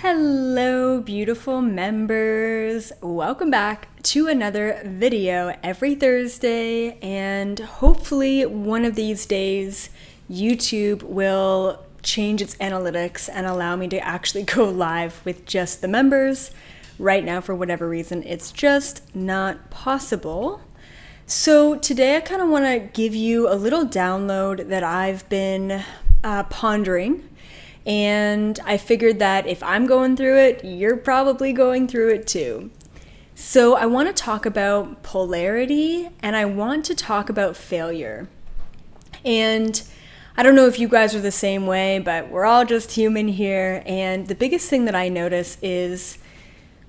Hello, beautiful members. Welcome back to another video every Thursday, and hopefully one of these days YouTube will change its analytics and allow me to actually go live with just the members. Right now, for whatever reason, it's just not possible. So today I kind of want to give you a little download that I've been pondering. And I figured that if I'm going through it, you're probably going through it too. So I want to talk about polarity and I want to talk about failure. And I don't know if you guys are the same way, but we're all just human here. And the biggest thing that I notice is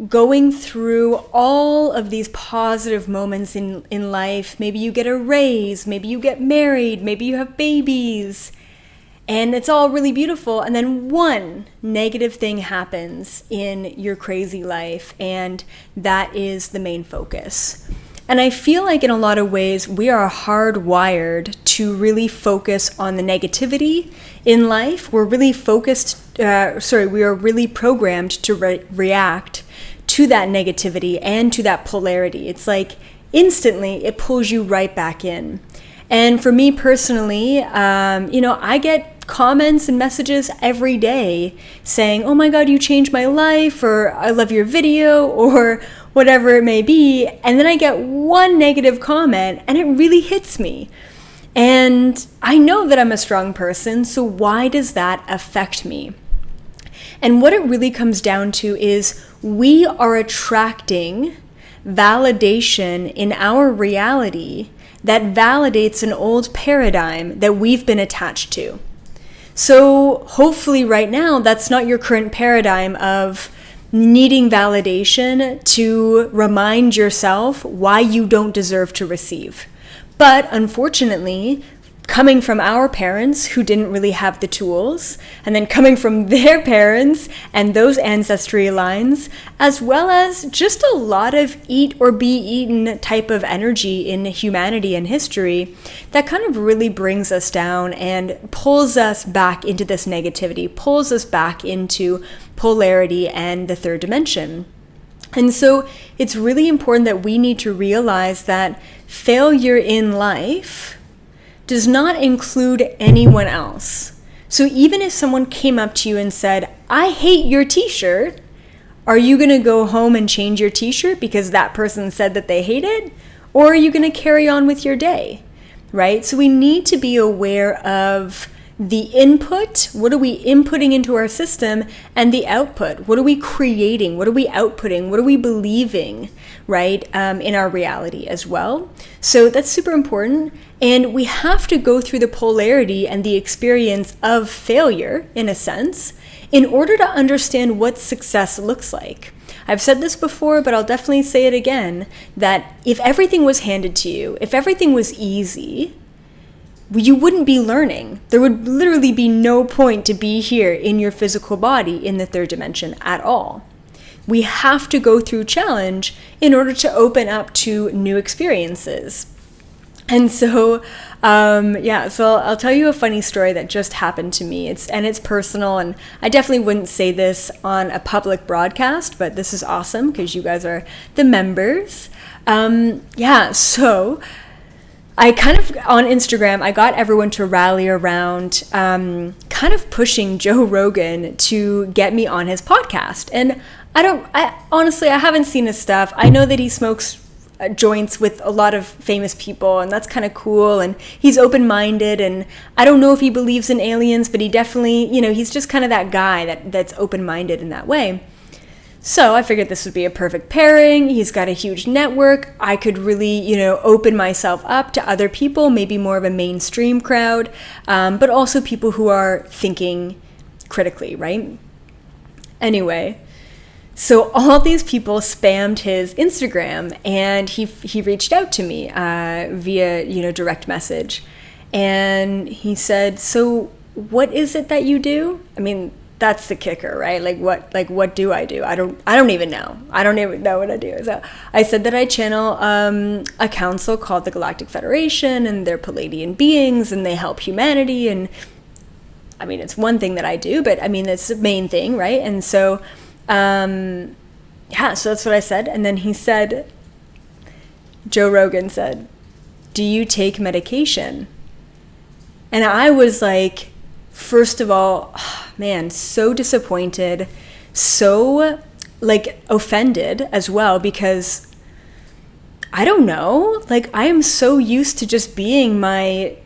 going through all of these positive moments in life. Maybe you get a raise, maybe you get married, maybe you have babies. And it's all really beautiful, and then one negative thing happens in your crazy life, and that is the main focus. And I feel like in a lot of ways, we are hardwired to really focus on the negativity in life. We're really we are really programmed to react to that negativity and to that polarity. It's like instantly it pulls you right back in. And for me personally, I get comments and messages every day saying, oh my God, you changed my life, or I love your video, or whatever it may be. And then I get one negative comment and it really hits me. And I know that I'm a strong person, so why does that affect me? And what it really comes down to is we are attracting validation in our reality that validates an old paradigm that we've been attached to. So hopefully right now, that's not your current paradigm of needing validation to remind yourself why you don't deserve to receive. But unfortunately, coming from our parents who didn't really have the tools, and then coming from their parents and those ancestry lines, as well as just a lot of eat or be eaten type of energy in humanity and history, that kind of really brings us down and pulls us back into this negativity, pulls us back into polarity and the third dimension. And so it's really important that we need to realize that failure in life does not include anyone else. So even if someone came up to you and said, I hate your t-shirt, are you going to go home and change your t-shirt because that person said that they hate it? Or are you going to carry on with your day, right? So we need to be aware of the input, what are we inputting into our system, and the output, what are we creating, what are we outputting, what are we believing, right, in our reality as well. So that's super important, and we have to go through the polarity and the experience of failure, in a sense, in order to understand what success looks like. I've said this before, but I'll definitely say it again, that if everything was handed to you, if everything was easy, you wouldn't be learning. There would literally be no point to be here in your physical body in the third dimension at all. We have to go through challenge in order to open up to new experiences. And so, so I'll tell you a funny story that just happened to me. It's personal, and I definitely wouldn't say this on a public broadcast, but this is awesome because you guys are the members. So I kind of, on Instagram, I got everyone to rally around kind of pushing Joe Rogan to get me on his podcast. And I honestly haven't seen his stuff. I know that he smokes joints with a lot of famous people, and that's kind of cool. And he's open-minded, and I don't know if he believes in aliens, but he definitely, he's just kind of that guy that's open-minded in that way. So I figured this would be a perfect pairing. He's got a huge network. I could really, open myself up to other people, maybe more of a mainstream crowd, but also people who are thinking critically, right? Anyway, so all these people spammed his Instagram, and he reached out to me via, direct message. And he said, so what is it that you do? I mean, that's the kicker, right? What do I do? I don't even know. I don't even know what I do. So I said that I channel a council called the Galactic Federation, and they're Palladian beings, and they help humanity. And I mean, it's one thing that I do, but I mean, it's the main thing, right? And so Yeah, so that's what I said. And then he said, Joe Rogan said, "Do you take medication?" And I was like, first of all, man, so disappointed, so like offended as well, because I don't know, like I am so used to just being my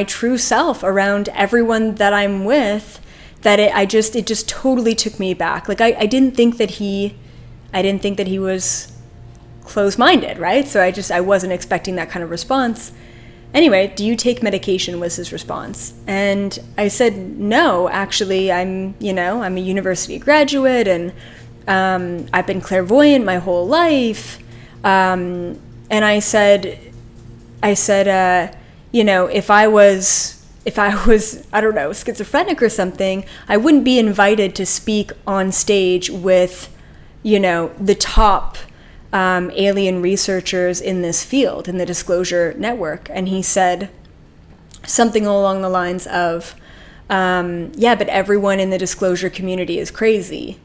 true self around everyone that I'm with, that it just totally took me back. Like I didn't think that he was close-minded, right? So I wasn't expecting that kind of response. Anyway, "Do you take medication?" was his response. And I said, "No, actually, I'm a university graduate, and I've been clairvoyant my whole life." And I said, if I was, I don't know, schizophrenic or something, I wouldn't be invited to speak on stage with, the top alien researchers in this field, in the Disclosure Network. And he said something along the lines of, yeah, but everyone in the disclosure community is crazy.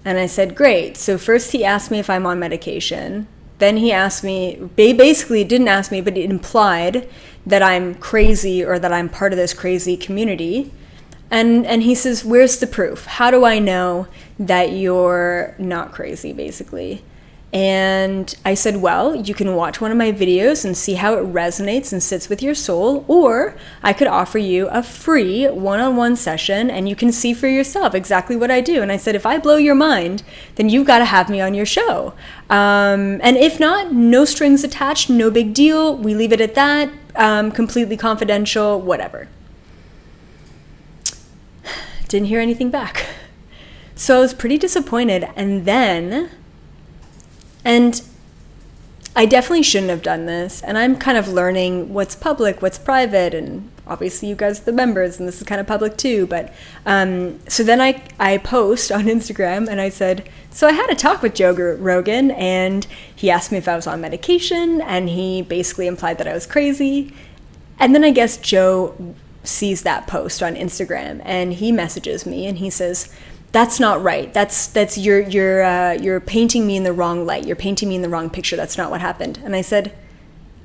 And I said, great. So first he asked me if I'm on medication. Then he asked me, basically didn't ask me, but it implied that I'm crazy or that I'm part of this crazy community. And he says, where's the proof? How do I know that you're not crazy, basically? And I said, well, you can watch one of my videos and see how it resonates and sits with your soul, or I could offer you a free one-on-one session and you can see for yourself exactly what I do. And I said, if I blow your mind, then you've got to have me on your show. And if not, no strings attached, no big deal. We leave it at that, completely confidential, whatever. Didn't hear anything back. So I was pretty disappointed. And I definitely shouldn't have done this. And I'm kind of learning what's public, what's private. And obviously you guys are the members and this is kind of public too. But so then I post on Instagram and I said, so I had a talk with Joe Rogan and he asked me if I was on medication and he basically implied that I was crazy. And then I guess Joe sees that post on Instagram and he messages me and he says, that's not right. That's you're painting me in the wrong light. You're painting me in the wrong picture. That's not what happened. And I said,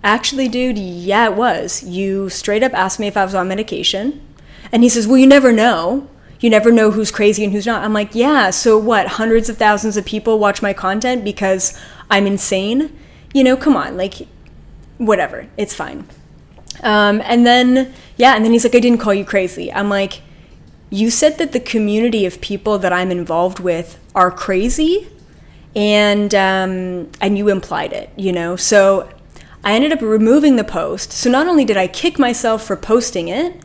actually, dude, yeah, it was. You straight up asked me if I was on medication. And he says, well, you never know. You never know who's crazy and who's not. I'm like, yeah, so what? Hundreds of thousands of people watch my content because I'm insane? Come on, like, whatever. It's fine. And then he's like, I didn't call you crazy. I'm like, you said that the community of people that I'm involved with are crazy, and you implied it, So I ended up removing the post. So not only did I kick myself for posting it,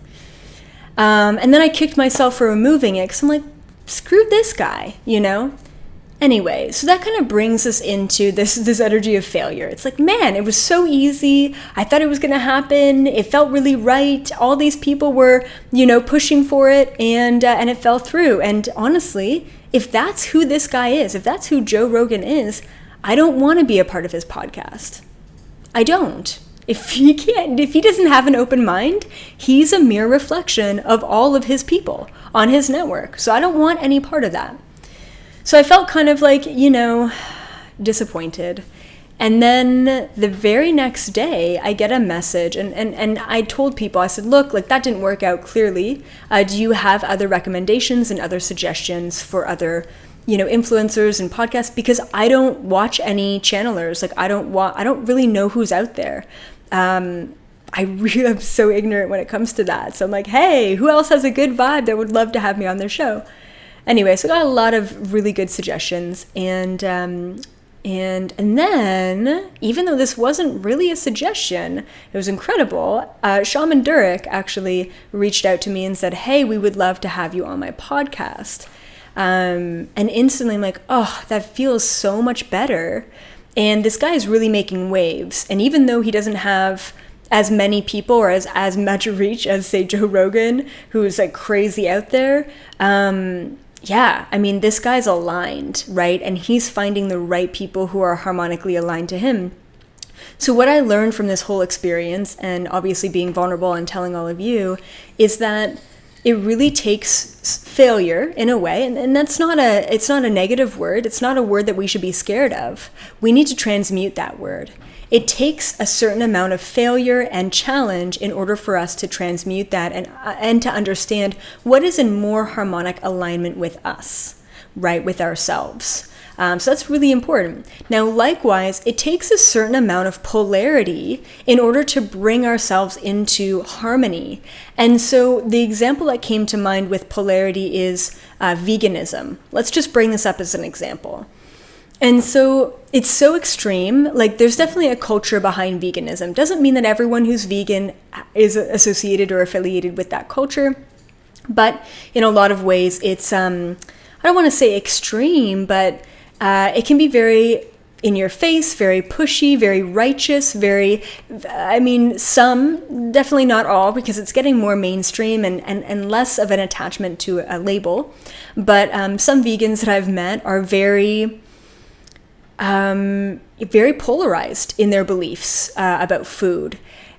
and then I kicked myself for removing it because I'm like, screw this guy, Anyway, so that kind of brings us into this energy of failure. It's like, man, it was so easy. I thought it was going to happen. It felt really right. All these people were, pushing for it, and it fell through. And honestly, if that's who this guy is, if that's who Joe Rogan is, I don't want to be a part of his podcast. I don't. If he doesn't have an open mind, he's a mere reflection of all of his people on his network. So I don't want any part of that. So I felt kind of like, disappointed. And then the very next day, I get a message, and I told people, I said, look, like that didn't work out clearly. Do you have other recommendations and other suggestions for other, influencers and podcasts? Because I don't watch any channelers. Like I don't really know who's out there. I'm so ignorant when it comes to that. So I'm like, hey, who else has a good vibe that would love to have me on their show? Anyway, so I got a lot of really good suggestions, and then, even though this wasn't really a suggestion, it was incredible. Shaman Durek actually reached out to me and said, hey, we would love to have you on my podcast. And instantly I'm like, oh, that feels so much better. And this guy is really making waves. And even though he doesn't have as many people or as much reach as, say, Joe Rogan, who is like crazy out there, yeah, I mean, this guy's aligned, right? And he's finding the right people who are harmonically aligned to him. So what I learned from this whole experience, and obviously being vulnerable and telling all of you, is that it really takes failure in a way, and that's it's not a negative word. It's not a word that we should be scared of. We need to transmute that word. It takes a certain amount of failure and challenge in order for us to transmute that and to understand what is in more harmonic alignment with us, right, with ourselves. So that's really important. Now, likewise, it takes a certain amount of polarity in order to bring ourselves into harmony. And so the example that came to mind with polarity is veganism. Let's just bring this up as an example. And so it's so extreme. Like, there's definitely a culture behind veganism. Doesn't mean that everyone who's vegan is associated or affiliated with that culture. But in a lot of ways, it's, I don't want to say extreme, but it can be very in your face, very pushy, very righteous, some, definitely not all, because it's getting more mainstream and less of an attachment to a label. But some vegans that I've met are very polarized in their beliefs about food.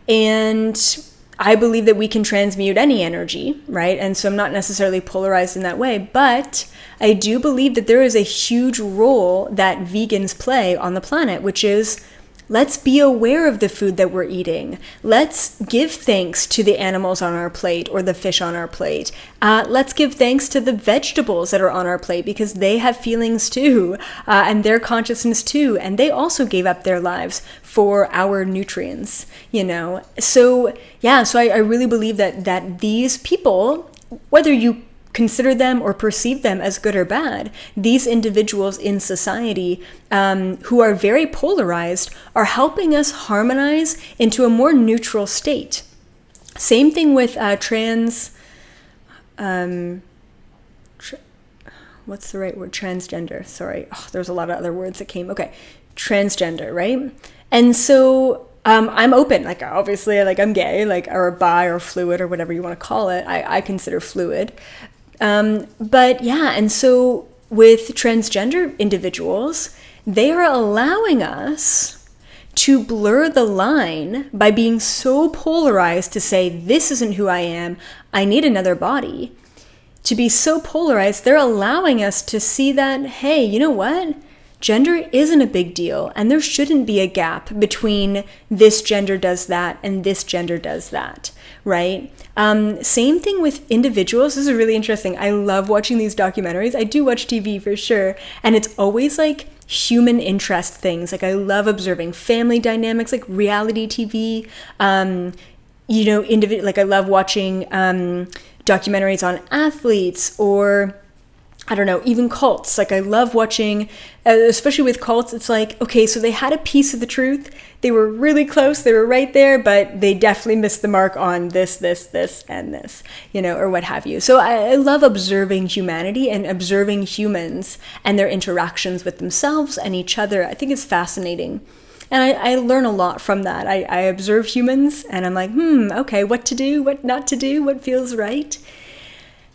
And I believe that we can transmute any energy, right? And so I'm not necessarily polarized in that way, but I do believe that there is a huge role that vegans play on the planet, which is, let's be aware of the food that we're eating. Let's give thanks to the animals on our plate or the fish on our plate. Let's give thanks to the vegetables that are on our plate, because they have feelings too, and their consciousness too, and they also gave up their lives for our nutrients, you know? So yeah, so I really believe that these people, whether you consider them or perceive them as good or bad, these individuals in society who are very polarized are helping us harmonize into a more neutral state. Same thing with what's the right word? Transgender. Sorry. Oh, there's a lot of other words that came. Okay. Transgender, right? And so I'm open, like, obviously, like, I'm gay, like, or bi or fluid or whatever you want to call it. I consider fluid. But yeah, and so with transgender individuals, they are allowing us to blur the line by being so polarized to say, this isn't who I am, I need another body. To be so polarized, they're allowing us to see that, hey, you know what? Gender isn't a big deal, and there shouldn't be a gap between this gender does that and this gender does that, right? Same thing with individuals. This is really interesting. I love watching these documentaries. I do watch TV for sure, and it's always like human interest things. Like, I love observing family dynamics, like reality TV. Like, I love watching documentaries on athletes, or I don't know, even cults. Like, I love watching, especially with cults, it's like, okay, so they had a piece of the truth. They were really close. They were right there, but they definitely missed the mark on this, and this, or what have you. So I love observing humanity and observing humans and their interactions with themselves and each other. I think it's fascinating. And I learn a lot from that. I observe humans and I'm like, okay, what to do, what not to do, what feels right.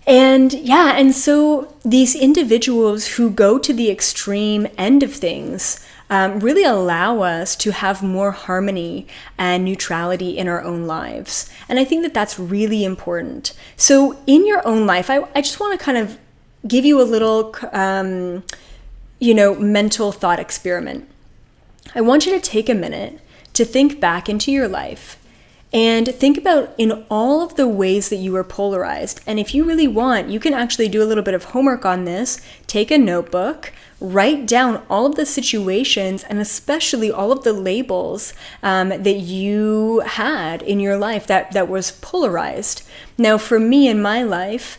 And yeah, and so these individuals who go to the extreme end of things really allow us to have more harmony and neutrality in our own lives. And I think that that's really important. So in your own life, I just want to kind of give you a little, mental thought experiment. I want you to take a minute to think back into your life and think about in all of the ways that you were polarized. And if you really want, you can actually do a little bit of homework on this. Take a notebook, write down all of the situations and especially all of the labels that you had in your life that was polarized. Now, for me in my life,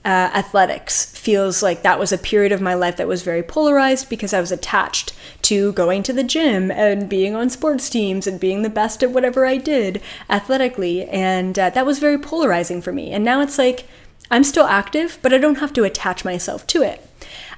athletics feels like that was a period of my life that was very polarized because I was attached to going to the gym and being on sports teams and being the best at whatever I did athletically. And that was very polarizing for me. And now it's like, I'm still active, but I don't have to attach myself to it.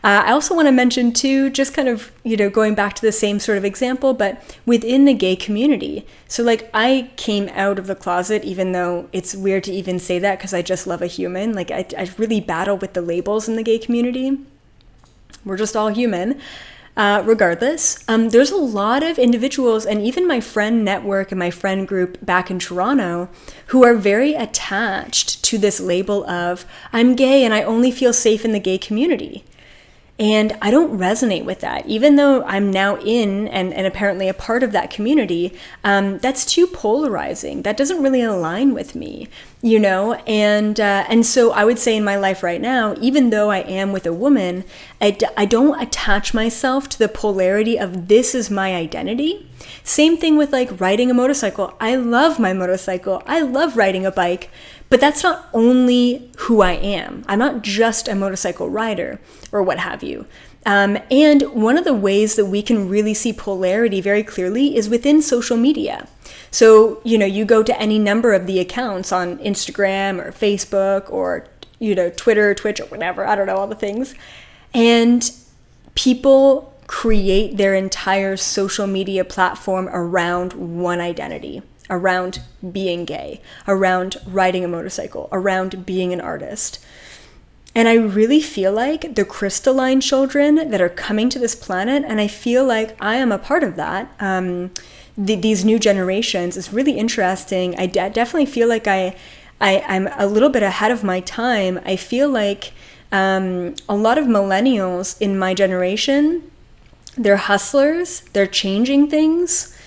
I also want to mention too, just kind of, going back to the same sort of example, but within the gay community. So like, I came out of the closet, even though it's weird to even say that because I just love a human. Like, I really battle with the labels in the gay community. We're just all human. Regardless, there's a lot of individuals and even my friend network and my friend group back in Toronto who are very attached to this label of I'm gay and I only feel safe in the gay community. And I don't resonate with that, even though I'm now in and apparently a part of that community. That's too polarizing. That doesn't really align with me, you know? And so I would say in my life right now, even though I am with a woman, I don't attach myself to the polarity of this is my identity. Same thing with like riding a motorcycle. I love my motorcycle. I love riding a bike. But that's not only who I am. I'm not just a motorcycle rider or what have you. And one of the ways that we can really see polarity very clearly is within social media. So, you know, you go to any number of the accounts on Instagram or Facebook or, you know, Twitter, Twitch, or whatever. I don't know, all the things. And people create their entire social media platform around one identity. Around being gay, around riding a motorcycle, around being an artist. And I really feel like the crystalline children that are coming to this planet, and I feel like I am a part of that, these new generations is really interesting. I definitely feel like I'm a little bit ahead of my time. I feel like a lot of millennials in my generation, they're hustlers, they're changing things,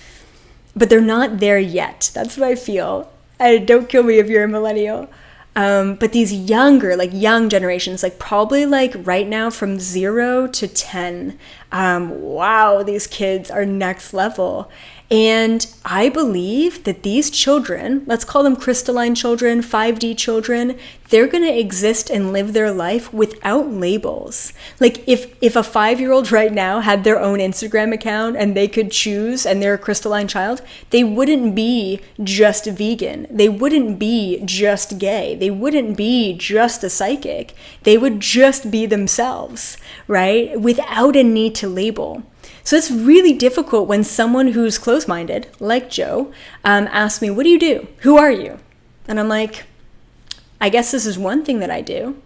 but they're not there yet. That's what I feel. Don't kill me if you're a millennial. But these younger, like young generations, like probably like right now from 0 to 10, wow, these kids are next level. And I believe that these children, let's call them crystalline children, 5D children, they're going to exist and live their life without labels. Like if a 5-year-old right now had their own Instagram account and they could choose and they're a crystalline child, they wouldn't be just vegan. They wouldn't be just gay. They wouldn't be just a psychic. They would just be themselves, right? Without a need to label. So it's really difficult when someone who's close-minded, like Joe, asks me, what do you do? Who are you? And I'm like, I guess this is one thing that I do.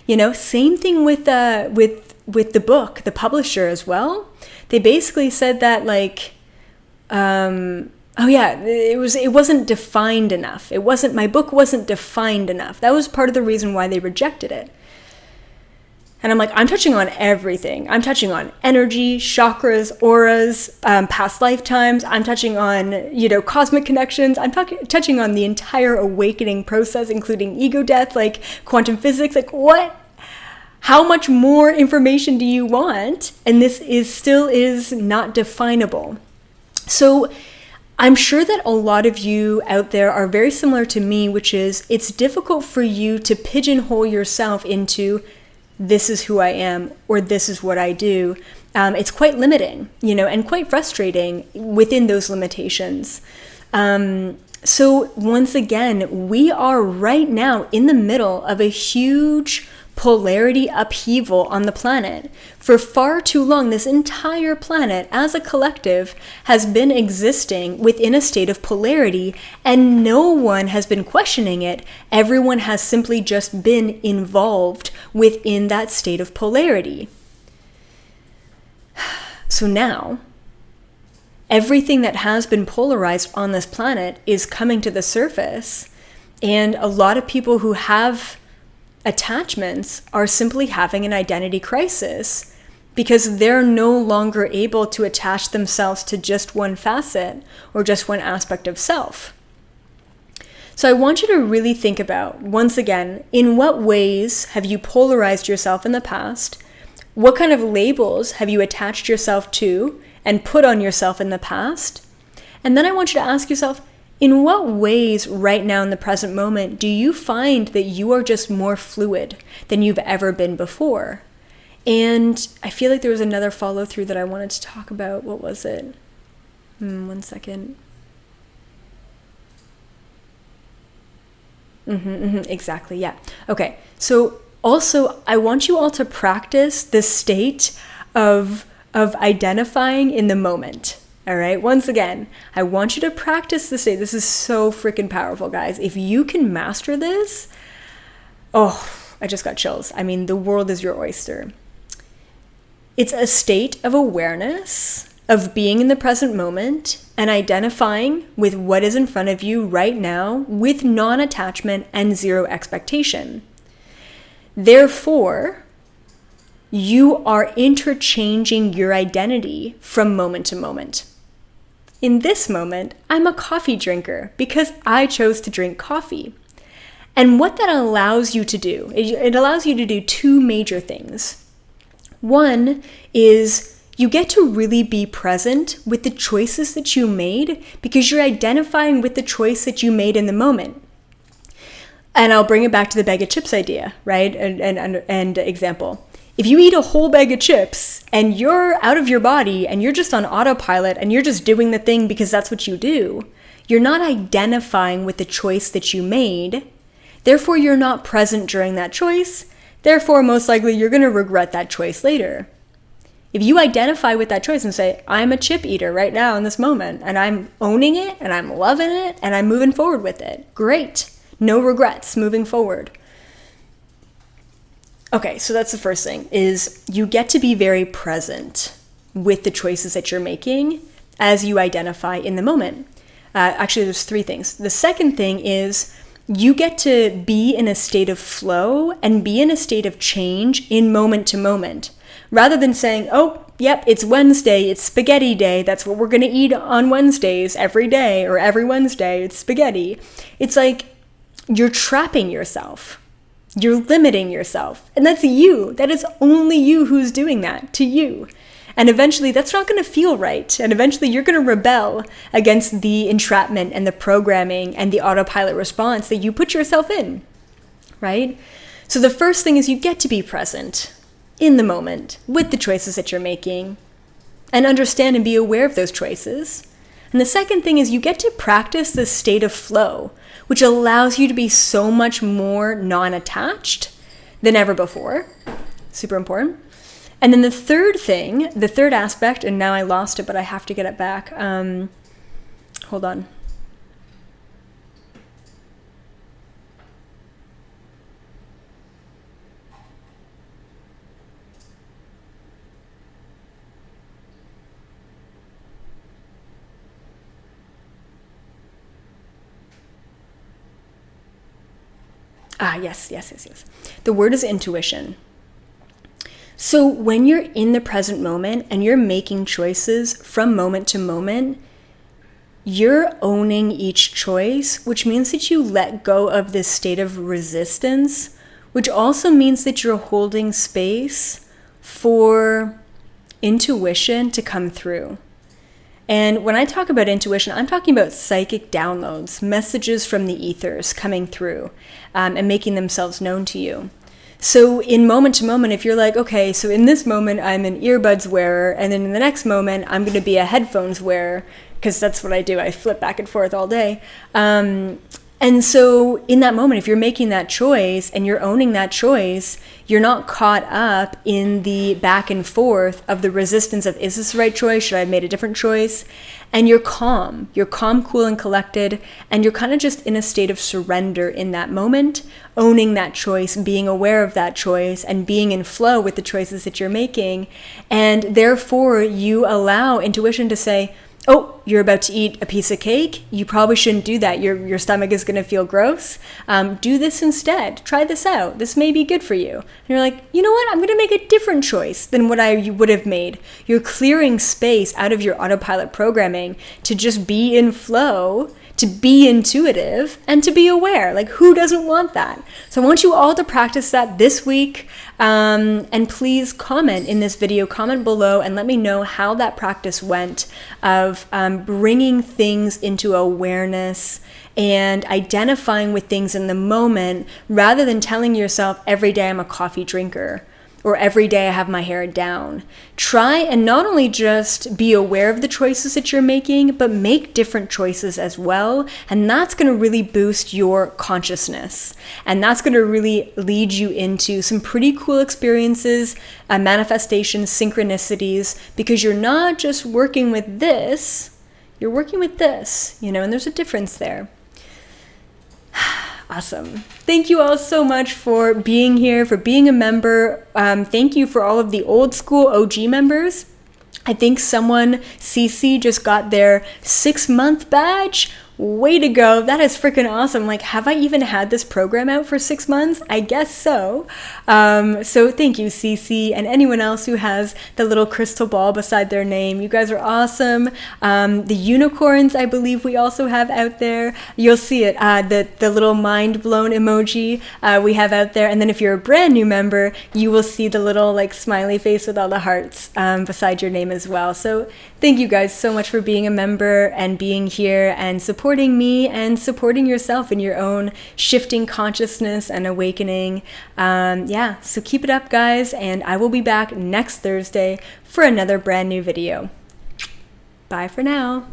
You know, same thing with the book, the publisher as well. They basically said that like, it wasn't defined enough. My book wasn't defined enough. That was part of the reason why they rejected it. And I'm like, I'm touching on everything. I'm touching on energy, chakras, auras, past lifetimes. I'm touching on, you know, cosmic connections. I'm touching on the entire awakening process, including ego death, like quantum physics. Like what? How much more information do you want? And this still is not definable. So I'm sure that a lot of you out there are very similar to me, which is it's difficult for you to pigeonhole yourself into this is who I am, or this is what I do. It's quite limiting, you know, and quite frustrating within those limitations. So once again, we are right now in the middle of a huge polarity upheaval on the planet. For far too long, this entire planet as a collective has been existing within a state of polarity, and no one has been questioning it. Everyone has simply just been involved within that state of polarity. So now, everything that has been polarized on this planet is coming to the surface, and a lot of people who have attachments are simply having an identity crisis because they're no longer able to attach themselves to just one facet or just one aspect of self. So I want you to really think about, once again, in what ways have you polarized yourself in the past? What kind of labels have you attached yourself to and put on yourself in the past? And then I want you to ask yourself, in what ways right now in the present moment do you find that you are just more fluid than you've ever been before? And I feel like there was another follow through that I wanted to talk about. What was it? One second. Exactly, yeah. Okay, so also I want you all to practice the state of identifying in the moment. All right, once again, I want you to practice this day. This is so freaking powerful, guys. If you can master this, oh, I just got chills. I mean, the world is your oyster. It's a state of awareness, of being in the present moment and identifying with what is in front of you right now with non-attachment and zero expectation. Therefore, you are interchanging your identity from moment to moment. In this moment, I'm a coffee drinker because I chose to drink coffee. And what that allows you to do, it allows you to do two major things. One is you get to really be present with the choices that you made because you're identifying with the choice that you made in the moment. And I'll bring it back to the bag of chips idea, right? And example. If you eat a whole bag of chips and you're out of your body and you're just on autopilot and you're just doing the thing because that's what you do, you're not identifying with the choice that you made. Therefore, you're not present during that choice. Therefore, most likely you're going to regret that choice later. If you identify with that choice and say, I'm a chip eater right now in this moment, and I'm owning it, and I'm loving it, and I'm moving forward with it, great. No regrets moving forward. Okay, so that's the first thing, is you get to be very present with the choices that you're making as you identify in the moment. Actually, there's three things. The second thing is you get to be in a state of flow and be in a state of change in moment to moment. Rather than saying, oh, yep, it's Wednesday, it's spaghetti day, that's what we're going to eat on Wednesdays every day, or every Wednesday, it's spaghetti. It's like you're trapping yourself. You're limiting yourself. And that's you. That is only you who's doing that to you. And eventually that's not going to feel right. And eventually you're going to rebel against the entrapment and the programming and the autopilot response that you put yourself in, right? So the first thing is you get to be present in the moment with the choices that you're making and understand and be aware of those choices. And the second thing is you get to practice this state of flow, which allows you to be so much more non-attached than ever before. Super important. And then the third thing, the third aspect, and now I lost it, but I have to get it back. Hold on. Yes. The word is intuition. So when you're in the present moment and you're making choices from moment to moment, you're owning each choice, which means that you let go of this state of resistance, which also means that you're holding space for intuition to come through. And when I talk about intuition, I'm talking about psychic downloads, messages from the ethers coming through and making themselves known to you. So in moment to moment, if you're like, okay, so in this moment, I'm an earbuds wearer, and then in the next moment, I'm going to be a headphones wearer, because that's what I do. I flip back and forth all day. And so in that moment, if you're making that choice and you're owning that choice, you're not caught up in the back and forth of the resistance of, is this the right choice? Should I have made a different choice? And you're calm, cool and collected, and you're kind of just in a state of surrender in that moment, owning that choice, being aware of that choice, and being in flow with the choices that you're making. And therefore, you allow intuition to say, oh, you're about to eat a piece of cake. You probably shouldn't do that. Your stomach is going to feel gross. Do this instead. Try this out. This may be good for you. And you're like, you know what? I'm going to make a different choice than what I would have made. You're clearing space out of your autopilot programming to just be in flow, to be intuitive, and to be aware. Like, who doesn't want that? So I want you all to practice that this week. And please comment in this video, comment below, and let me know how that practice went of bringing things into awareness and identifying with things in the moment rather than telling yourself every day I'm a coffee drinker or every day I have my hair down. Try and not only just be aware of the choices that you're making, but make different choices as well. And that's going to really boost your consciousness. And that's going to really lead you into some pretty cool experiences, manifestations, synchronicities, because you're not just working with this, you're working with this, and there's a difference there. Awesome. Thank you all so much for being here, for being a member. Thank you for all of the old school OG members. I think someone, CC, just got their 6-month badge. Way to go. That is freaking awesome. Like, have I even had this program out for 6 months? I guess so. So thank you, Cece, and anyone else who has the little crystal ball beside their name. You guys are awesome. The unicorns, I believe we also have out there. You'll see it, the little mind blown emoji we have out there. And then if you're a brand new member, you will see the little like smiley face with all the hearts beside your name as well. So thank you guys so much for being a member and being here and supporting me and supporting yourself in your own shifting consciousness and awakening. Yeah, so keep it up, guys, and I will be back next Thursday for another brand new video. Bye for now.